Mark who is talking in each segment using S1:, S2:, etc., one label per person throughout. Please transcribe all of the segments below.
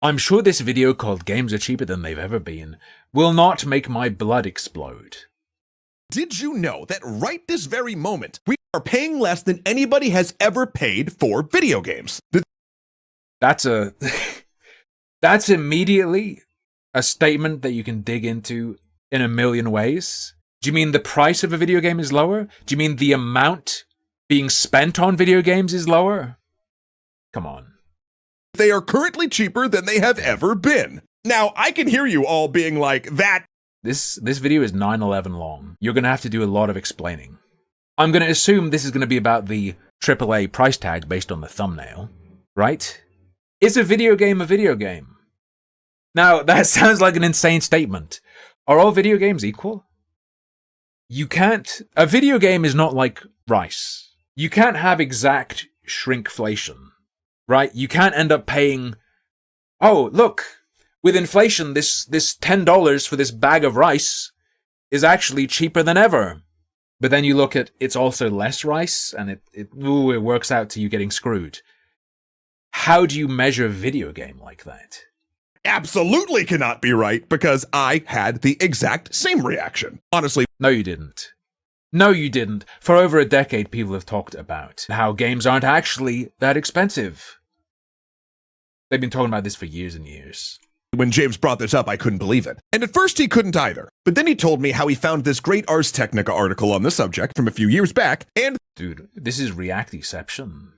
S1: I'm sure this video called Games Are Cheaper Than They've Ever Been will not make my blood explode.
S2: Did you know that right this very moment, we are paying less than anybody has ever paid for video games?
S1: That's that's immediately a statement that you can dig into in a million ways. Do you mean the price of a video game is lower? Do you mean the amount being spent on video games is lower? Come on.
S2: They are currently cheaper than they have ever been. Now, I can hear you all being like, that.
S1: This video is 9/11 long. You're going to have to do a lot of explaining. I'm going to assume this is going to be about the AAA price tag based on the thumbnail, right? Is a video game a video game? Now, that sounds like an insane statement. Are all video games equal? You can't... A video game is not like rice. You can't have exact shrinkflation, right? You can't end up paying... Oh, look, with inflation, this $10 for this bag of rice is actually cheaper than ever. But then you look at it's also less rice, and it works out to you getting screwed. How do you measure a video game like that?
S2: Absolutely cannot be right, because I had the exact same reaction. Honestly.
S1: No, you didn't. No, you didn't. For over a decade, people have talked about how games aren't actually that expensive. They've been talking about this for years and years.
S2: When James brought this up, I couldn't believe it. And at first he couldn't either. But then he told me how he found this great Ars Technica article on the subject from a few years back, and...
S1: Dude, this is Reactception.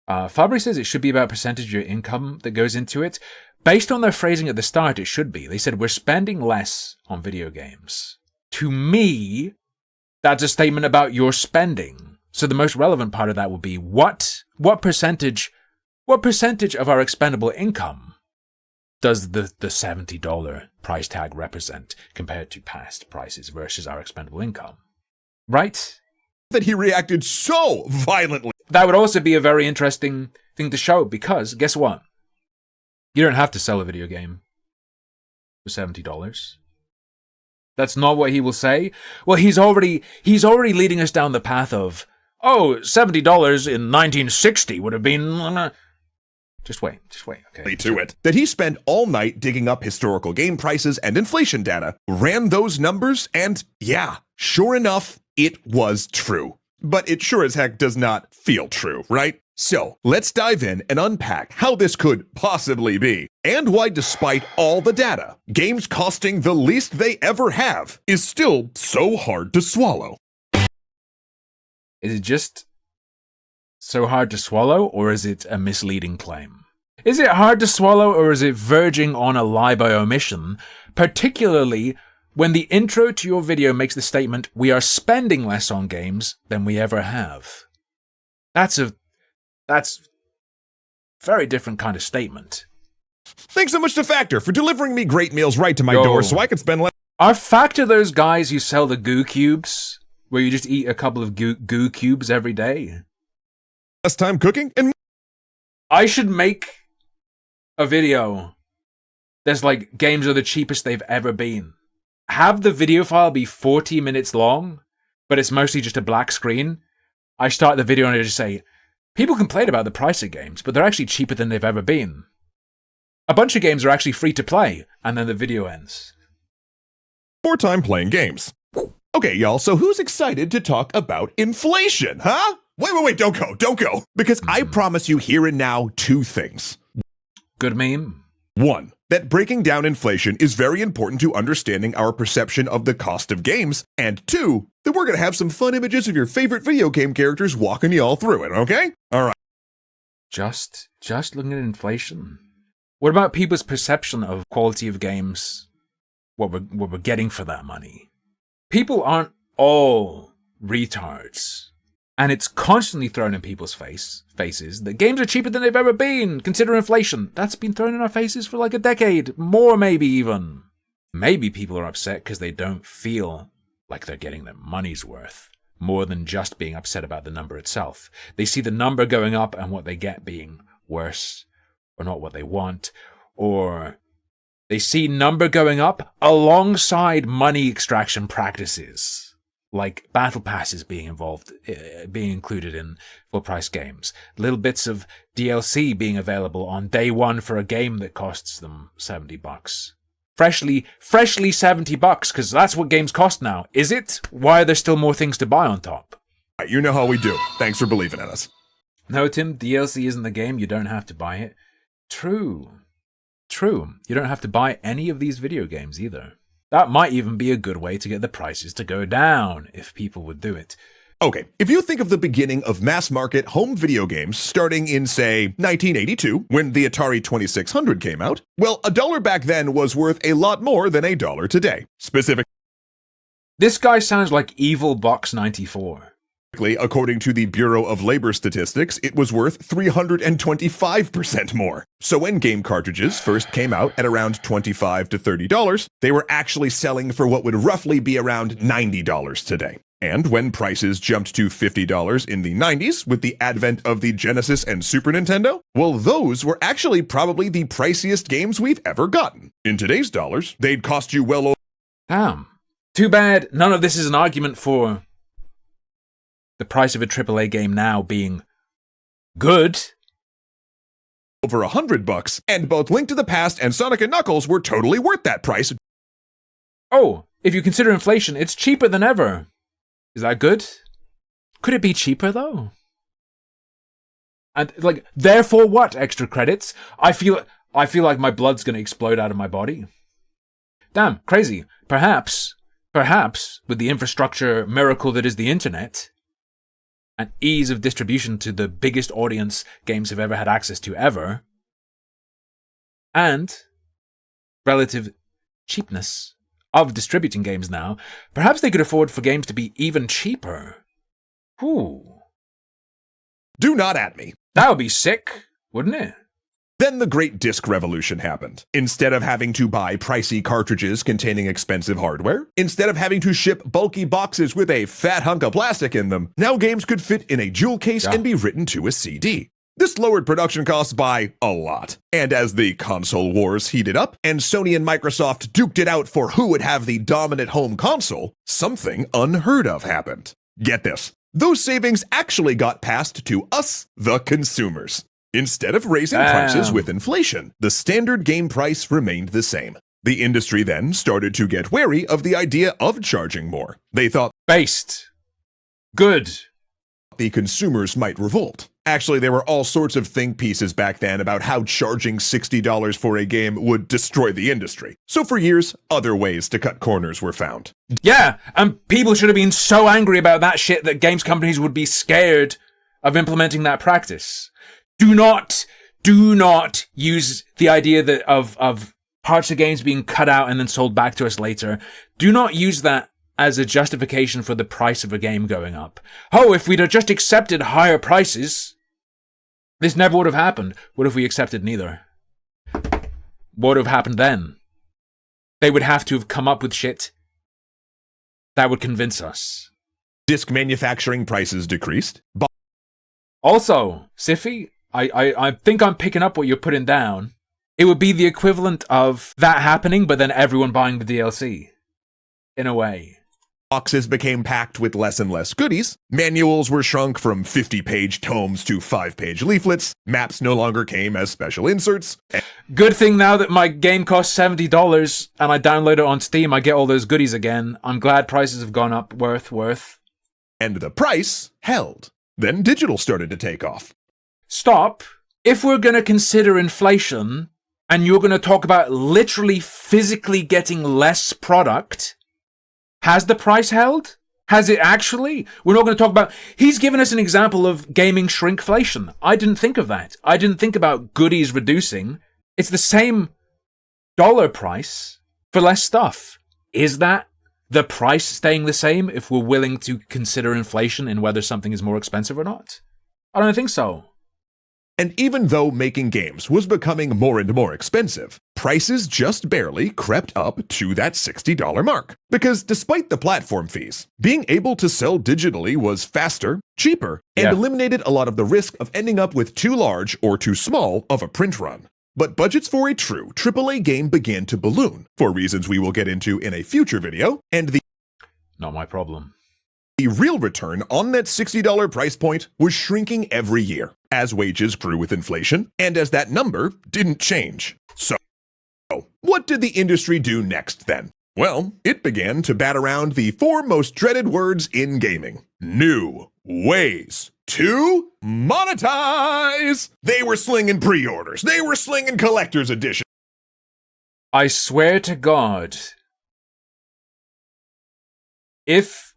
S1: Fabry says it should be about percentage of your income that goes into it. Based on their phrasing at the start, it should be. They said, we're spending less on video games. To me, that's a statement about your spending. So the most relevant part of that would be, what percentage of our expendable income does the $70 price tag represent compared to past prices versus our expendable income? Right?
S2: That he reacted so violently.
S1: That would also be a very interesting thing to show, because guess what? You don't have to sell a video game for $70. That's not what he will say. Well, he's already leading us down the path of, oh, $70 in 1960 would have been... Just wait, okay.
S2: To it. That he spent all night digging up historical game prices and inflation data, ran those numbers, and yeah, sure enough, it was true. But it sure as heck does not feel true, right? So, let's dive in and unpack how this could possibly be, and why despite all the data, games costing the least they ever have is still so hard to swallow.
S1: Is it just so hard to swallow, or is it a misleading claim? Is it hard to swallow, or is it verging on a lie by omission, particularly when the intro to your video makes the statement, we are spending less on games than we ever have? That's very different kind of statement.
S2: Thanks so much to Factor for delivering me great meals right to my door so I could spend less.
S1: Are Factor those guys who sell the goo cubes, where you just eat a couple of goo cubes every day?
S2: Less time cooking and...
S1: I should make a video that's like, games are the cheapest they've ever been. Have the video file be 40 minutes long, but it's mostly just a black screen. I start the video and I just say, people complain about the price of games, but they're actually cheaper than they've ever been. A bunch of games are actually free to play, and then the video ends.
S2: More time playing games. Okay, y'all, so who's excited to talk about inflation, huh? Wait, don't go. Because I promise you here and now 2 things.
S1: Good meme.
S2: 1, that breaking down inflation is very important to understanding our perception of the cost of games. And 2, that we're gonna have some fun images of your favorite video game characters walking y'all through it, okay? Alright.
S1: Just looking at inflation. What about people's perception of quality of games? What we're getting for that money? People aren't all retards. And it's constantly thrown in people's faces that games are cheaper than they've ever been. Consider inflation. That's been thrown in our faces for like a decade. More, maybe even. Maybe people are upset because they don't feel like they're getting their money's worth. More than just being upset about the number itself. They see the number going up and what they get being worse, or not what they want, or they see number going up alongside money extraction practices. like battle passes being being included in full-price games, little bits of DLC being available on day one for a game that costs them $70. Freshly $70, because that's what games cost now. Is it? Why are there still more things to buy on top?
S2: You know how we do. Thanks for believing in us.
S1: No, Tim, DLC isn't the game. You don't have to buy it. True. You don't have to buy any of these video games either. That might even be a good way to get the prices to go down, if people would do it.
S2: Okay, if you think of the beginning of mass-market home video games starting in, say, 1982, when the Atari 2600 came out, well, $1 back then was worth a lot more than $1 today. Specifically,
S1: This guy sounds like Evil Box 94.
S2: according to the Bureau of Labor Statistics, it was worth 325% more. So when game cartridges first came out at around $25 to $30, they were actually selling for what would roughly be around $90 today. And when prices jumped to $50 in the 90s with the advent of the Genesis and Super Nintendo, well, those were actually probably the priciest games we've ever gotten. In today's dollars, they'd cost you well over...
S1: Damn. Too bad none of this is an argument for the price of a AAA game now being good.
S2: over $100, and both Link to the Past and Sonic & Knuckles were totally worth that price.
S1: Oh, if you consider inflation, it's cheaper than ever. Is that good? Could it be cheaper, though? And, therefore what, extra credits? I feel like my blood's gonna explode out of my body. Damn, crazy. Perhaps, with the infrastructure miracle that is the internet, and ease of distribution to the biggest audience games have ever had access to ever, and relative cheapness of distributing games now, perhaps they could afford for games to be even cheaper. Ooh.
S2: Do not at me.
S1: That would be sick, wouldn't it?
S2: Then the Great Disc Revolution happened. Instead of having to buy pricey cartridges containing expensive hardware, instead of having to ship bulky boxes with a fat hunk of plastic in them, now games could fit in a jewel case and be written to a CD. This lowered production costs by a lot. And as the console wars heated up, and Sony and Microsoft duked it out for who would have the dominant home console, something unheard of happened. Get this. Those savings actually got passed to us, the consumers. Instead of raising prices with inflation, the standard game price remained the same. The industry then started to get wary of the idea of charging more. They thought
S1: Based. Good.
S2: the consumers might revolt. Actually, there were all sorts of think pieces back then about how charging $60 for a game would destroy the industry. So for years, other ways to cut corners were found.
S1: Yeah, and people should have been so angry about that shit that games companies would be scared of implementing that practice. Do not use the idea that of parts of games being cut out and then sold back to us later. Do not use that as a justification for the price of a game going up. Oh, if we'd have just accepted higher prices, this never would have happened. What if we accepted neither? What would have happened then? They would have to have come up with shit that would convince us.
S2: Disc manufacturing prices decreased.
S1: Also, Siffy, I think I'm picking up what you're putting down. It would be the equivalent of that happening, but then everyone buying the DLC. In a way.
S2: Boxes became packed with less and less goodies. Manuals were shrunk from 50-page tomes to 5-page leaflets. Maps no longer came as special inserts.
S1: Good thing now that my game costs $70 and I download it on Steam, I get all those goodies again. I'm glad prices have gone up. Worth.
S2: And the price held. Then digital started to take off.
S1: Stop. If we're going to consider inflation, and you're going to talk about literally physically getting less product, has the price held? Has it actually? We're not going to talk about... He's given us an example of gaming shrinkflation. I didn't think of that. I didn't think about goodies reducing. It's the same dollar price for less stuff. Is that the price staying the same if we're willing to consider inflation in whether something is more expensive or not? I don't think so.
S2: And even though making games was becoming more and more expensive, prices just barely crept up to that $60 mark. Because despite the platform fees, being able to sell digitally was faster, cheaper, and eliminated a lot of the risk of ending up with too large or too small of a print run. But budgets for a true AAA game began to balloon, for reasons we will get into in a future video, and the...
S1: Not my problem.
S2: The real return on that $60 price point was shrinking every year as wages grew with inflation and as that number didn't change. So, what did the industry do next then? Well, it began to bat around the four most dreaded words in gaming: new ways to monetize. They were slinging pre-orders. They were slinging collector's edition.
S1: I swear to God, if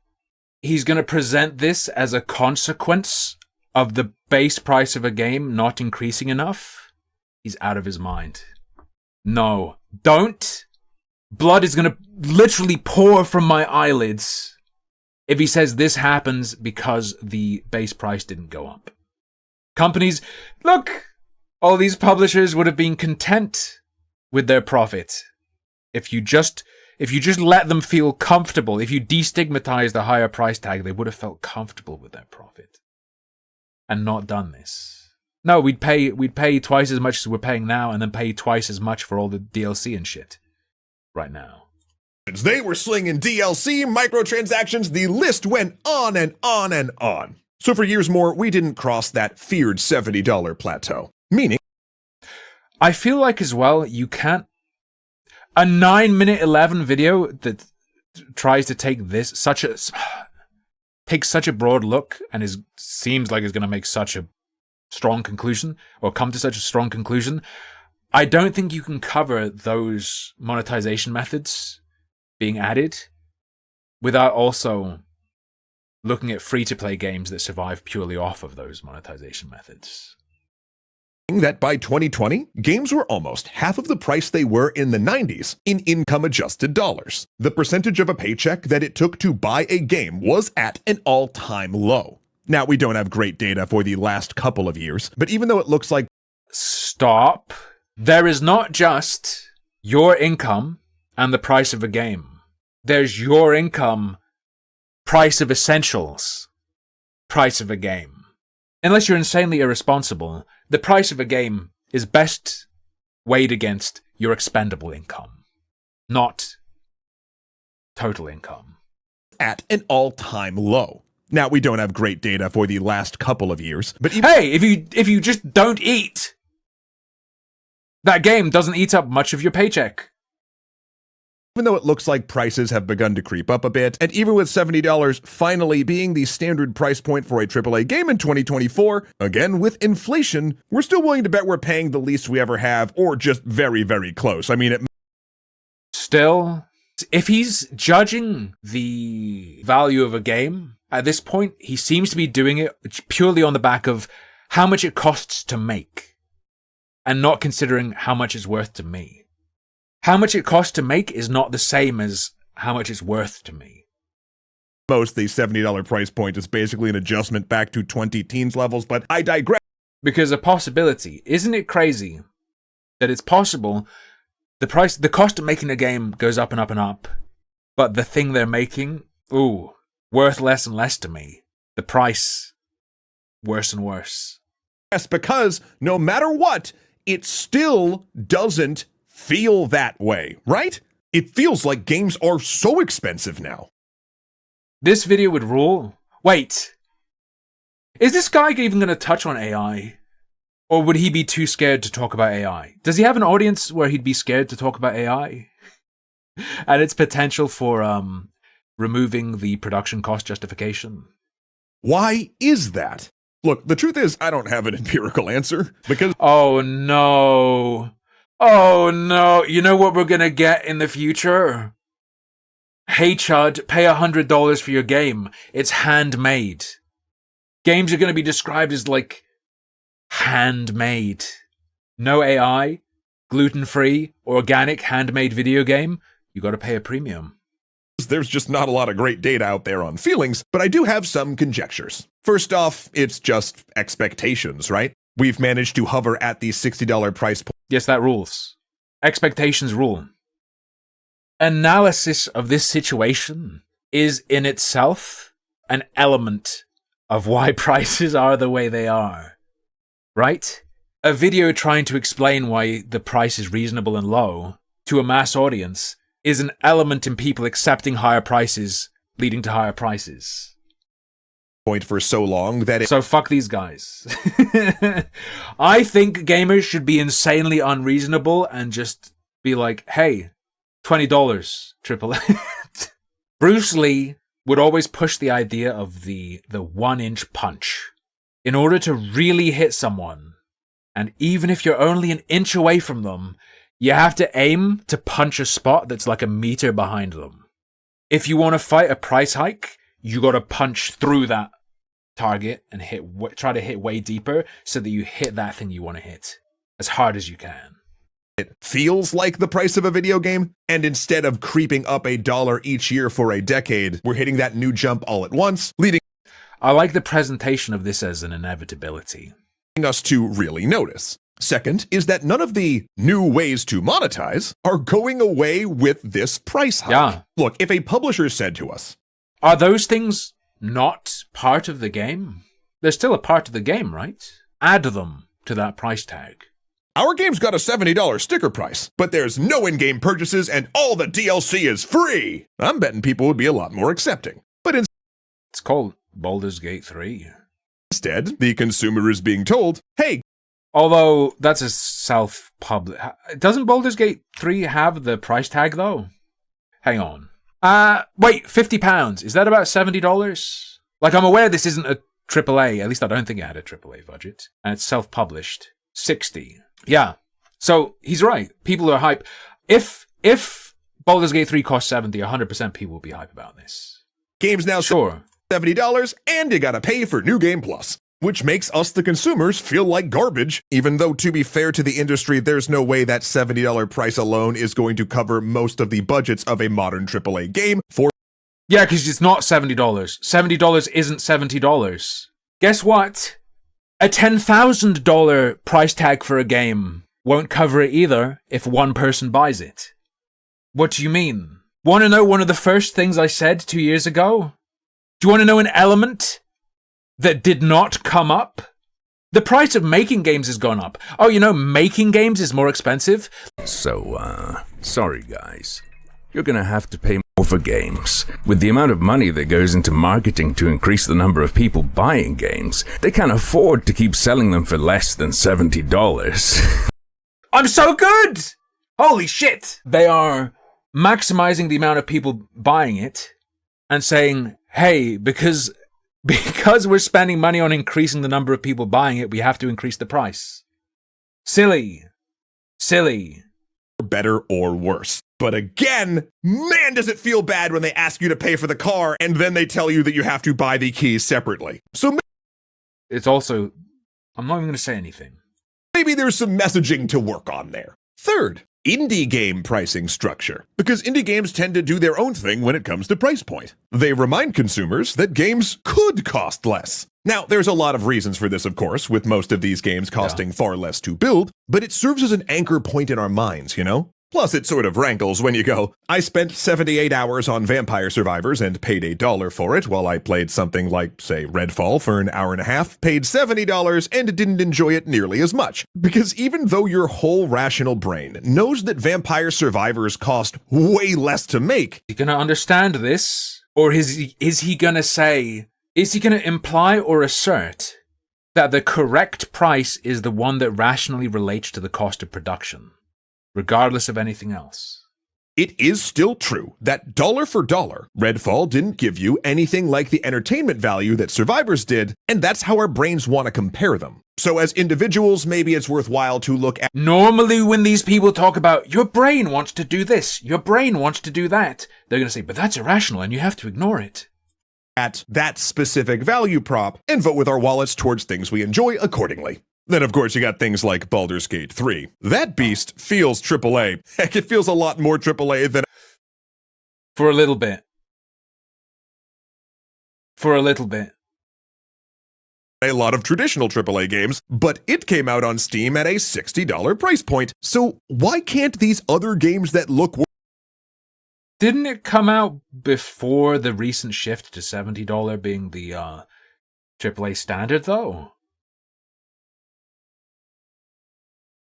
S1: he's going to present this as a consequence of the base price of a game not increasing enough, he's out of his mind. No, don't. Blood is going to literally pour from my eyelids if he says this happens because the base price didn't go up. Companies, look, all these publishers would have been content with their profit if you just let them feel comfortable. If you destigmatize the higher price tag, they would have felt comfortable with their profit and not done this. No, we'd pay twice as much as we're paying now and then pay twice as much for all the DLC and shit right now.
S2: They were slinging DLC, microtransactions, the list went on and on and on. So for years more, we didn't cross that feared $70 plateau. Meaning,
S1: I feel like as well, you can't... A 9-minute 11 video that tries to take takes such a broad look and seems like it's going to make such a strong conclusion, or come to such a strong conclusion. I don't think you can cover those monetization methods being added without also looking at free-to-play games that survive purely off of those monetization methods.
S2: That by 2020, games were almost half of the price they were in the 90s in income-adjusted dollars. The percentage of a paycheck that it took to buy a game was at an all-time low. Now, we don't have great data for the last couple of years, but even though it looks like...
S1: Stop. There is not just your income and the price of a game. There's your income, price of essentials, price of a game. Unless you're insanely irresponsible, the price of a game is best weighed against your expendable income, not total income.
S2: At an all-time low. Now, we don't have great data for the last couple of years, but
S1: hey, if you just don't eat, that game doesn't eat up much of your paycheck.
S2: Even though it looks like prices have begun to creep up a bit, and even with $70 finally being the standard price point for a AAA game in 2024, again, with inflation, we're still willing to bet we're paying the least we ever have, or just very, very close. I mean,
S1: Still, if he's judging the value of a game, at this point, he seems to be doing it purely on the back of how much it costs to make, and not considering how much it's worth to me. How much it costs to make is not the same as how much it's worth to me.
S2: Most the $70 price point is basically an adjustment back to 20-teens levels, but I digress.
S1: Because a possibility, isn't it crazy that it's possible the cost of making a game goes up and up and up, but the thing they're making, worth less and less to me. The price, worse and worse.
S2: Yes, because no matter what, it still doesn't feel that way, right? It feels like games are so expensive now.
S1: This video would rule. Wait. Is this guy even going to touch on AI? Or would he be too scared to talk about AI? Does he have an audience where he'd be scared to talk about AI? And its potential for removing the production cost justification?
S2: Why is that? Look, the truth is, I don't have an empirical answer, because...
S1: Oh no. Oh no. You know what we're gonna get in the future? Hey Chud, pay $100 for your game. It's handmade. Games are gonna be described as like handmade. No AI, gluten-free, organic, handmade video game. You gotta pay a premium.
S2: There's just not a lot of great data out there on feelings, but I do have some conjectures. First off, it's just expectations, right? We've managed to hover at the $60 price point.
S1: Yes, that rules. Expectations rule. Analysis of this situation is in itself an element of why prices are the way they are. Right? A video trying to explain why the price is reasonable and low to a mass audience is an element in people accepting higher prices, leading to higher prices.
S2: point for so long that it
S1: So fuck these guys. I think gamers should be insanely unreasonable and just be like, hey, $20, AAA. Bruce Lee would always push the idea of the 1-inch punch. In order to really hit someone, and even if you're only an inch away from them, you have to aim to punch a spot that's like a meter behind them. If you want to fight a price hike, you got to punch through that target and try to hit way deeper so that you hit that thing you want to hit as hard as you can.
S2: it feels like the price of a video game, and instead of creeping up $1 each year for a decade, we're hitting that new jump all at once, leading
S1: I like the presentation of this as an inevitability.
S2: us to really notice. Second is that none of the new ways to monetize are going away with this price hike.
S1: Yeah.
S2: Look, if a publisher said to us,
S1: Are those things not part of the game? They're still a part of the game, right? Add them to that price tag.
S2: our game's got a $70 sticker price, but there's no in-game purchases and all the DLC is free, I'm betting people would be a lot more accepting. But
S1: It's called Baldur's Gate 3.
S2: instead, the consumer is being told, hey,
S1: Although, that's a self-public... Doesn't Baldur's Gate 3 have the price tag, though? Hang on. Wait, £50. Is that about $70? Like, I'm aware this isn't a AAA. At least I don't think it had a AAA budget. And it's self-published. 60. Yeah. So, he's right. People are hype. If Baldur's Gate 3 costs 70, 100% people will be hype about this.
S2: game's now
S1: Sure.
S2: $70 and you gotta pay for New Game Plus, which makes us the consumers feel like garbage, even though, to be fair to the industry, there's no way that $70 price alone is going to cover most of the budgets of a modern AAA game.
S1: Yeah, because it's not $70. $70 isn't $70. Guess what? A $10,000 price tag for a game won't cover it either if one person buys it. What do you mean? Want to know one of the first things I said 2 years ago? Do you want to know an element that did not come up? The price of making games has gone up. Oh, you know, making games is more expensive?
S3: So, sorry guys. You're gonna have to pay more for games. With the amount of money that goes into marketing to increase the number of people buying games, they can't afford to keep selling them for less than $70.
S1: I'm so good! Holy shit! They are maximizing the amount of people buying it and saying, hey, because we're spending money on increasing the number of people buying it, we have to increase the price. Silly. Silly.
S2: Better or worse. But again, man, does it feel bad when they ask you to pay for the car and then they tell you that you have to buy the keys separately. So
S1: It's also... I'm not even going to say anything.
S2: maybe there's some messaging to work on there. Third, indie game pricing structure. Because indie games tend to do their own thing when it comes to price point. They remind consumers that games could cost less. Now, there's a lot of reasons for this, of course, with most of these games costing far less to build, but it serves as an anchor point in our minds, you know? Plus, it sort of rankles when you go, I spent 78 hours on Vampire Survivors and paid $1 for it, while I played something like, say, Redfall for an hour and a half, paid $70, and didn't enjoy it nearly as much. Because even though your whole rational brain knows that Vampire Survivors cost way less to make,
S1: Is he going to understand this? Or is he going to say... Is he going to imply or assert that the correct price is the one that rationally relates to the cost of production, regardless of anything else?
S2: it is still true that dollar for dollar, Redfall didn't give you anything like the entertainment value that Survivors did, and that's how our brains want to compare them. So as individuals, maybe it's worthwhile to look
S1: Normally when these people talk about, your brain wants to do this, your brain wants to do that, they're going to say, but that's irrational and you have to ignore it.
S2: at that specific value prop and vote with our wallets towards things we enjoy accordingly. Then, of course, you got things like Baldur's Gate 3. That beast feels AAA. Heck, it feels a lot more AAA than
S1: For a little bit. For a little bit.
S2: a lot of traditional AAA games, but it came out on Steam at a $60 price point. So why can't these other games that look
S1: Didn't it come out before the recent shift to $70 being the AAA standard, though?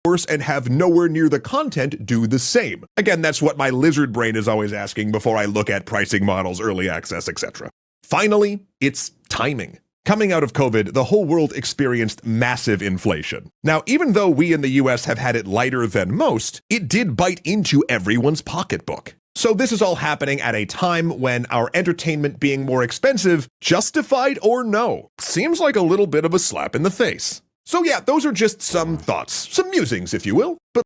S2: worse and have nowhere near the content do the same? Again, that's what my lizard brain is always asking before I look at pricing models, early access, etc. Finally, it's timing. Coming out of COVID, the whole world experienced massive inflation. Now, even though we in the US have had it lighter than most, it did bite into everyone's pocketbook. So this is all happening at a time when our entertainment being more expensive, justified or no, seems like a little bit of a slap in the face. So yeah, those are just some thoughts, some musings, if you will, but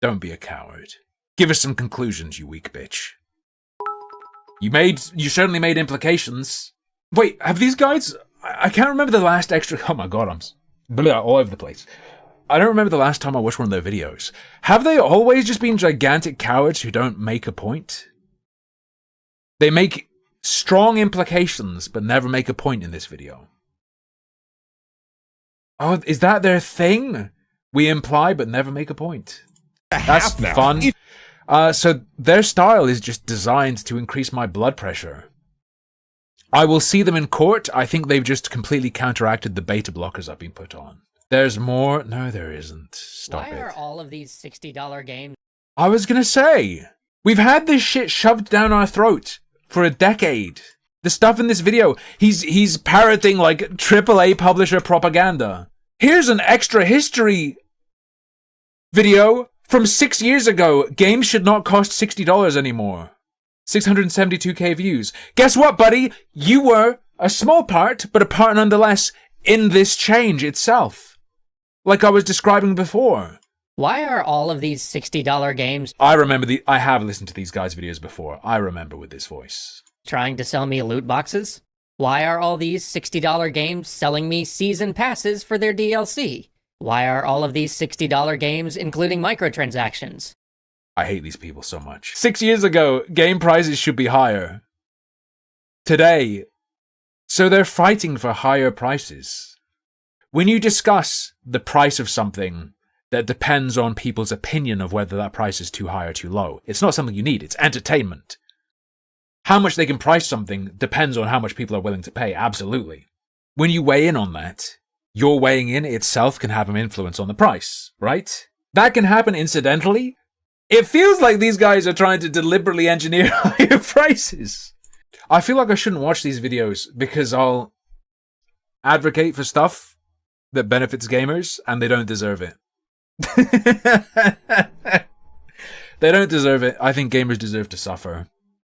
S1: Don't be a coward. Give us some conclusions, you weak bitch. You certainly made implications. Wait, have these guys... I can't remember the last extra... Oh my god, I'm all over the place. I don't remember the last time I watched one of their videos. Have they always just been gigantic cowards who don't make a point? They make strong implications, but never make a point in this video. Oh, is that their thing? We imply, but never make a point. That's fun. So their style is just designed to increase my blood pressure. I will see them in court. I think they've just completely counteracted the beta blockers I've been put on. There's more? No, there isn't. Stop it.
S4: Why are all of these $60 games?
S1: I was gonna say, we've had this shit shoved down our throat for a decade. The stuff in this video, he's parroting like AAA publisher propaganda. Here's an extra history video from 6 years ago. Games should not cost $60 anymore. 672k views. Guess what, buddy? You were a small part, but a part nonetheless, in this change itself. Like I was describing before.
S4: Why are all of these $60 games
S1: I have listened to these guys' videos before. I remember with this voice.
S4: trying to sell me loot boxes? Why are all these $60 games selling me season passes for their DLC? Why are all of these $60 games including microtransactions?
S1: I hate these people so much. 6 years ago, game prices should be higher. Today, so they're fighting for higher prices. When you discuss the price of something that depends on people's opinion of whether that price is too high or too low, it's not something you need, it's entertainment. How much they can price something depends on how much people are willing to pay, absolutely. When you weigh in on that, your weighing in itself can have an influence on the price, right? That can happen incidentally. It feels like these guys are trying to deliberately engineer higher prices. I feel like I shouldn't watch these videos because I'll advocate for stuff that benefits gamers and they don't deserve it. They don't deserve it. I think gamers deserve to suffer.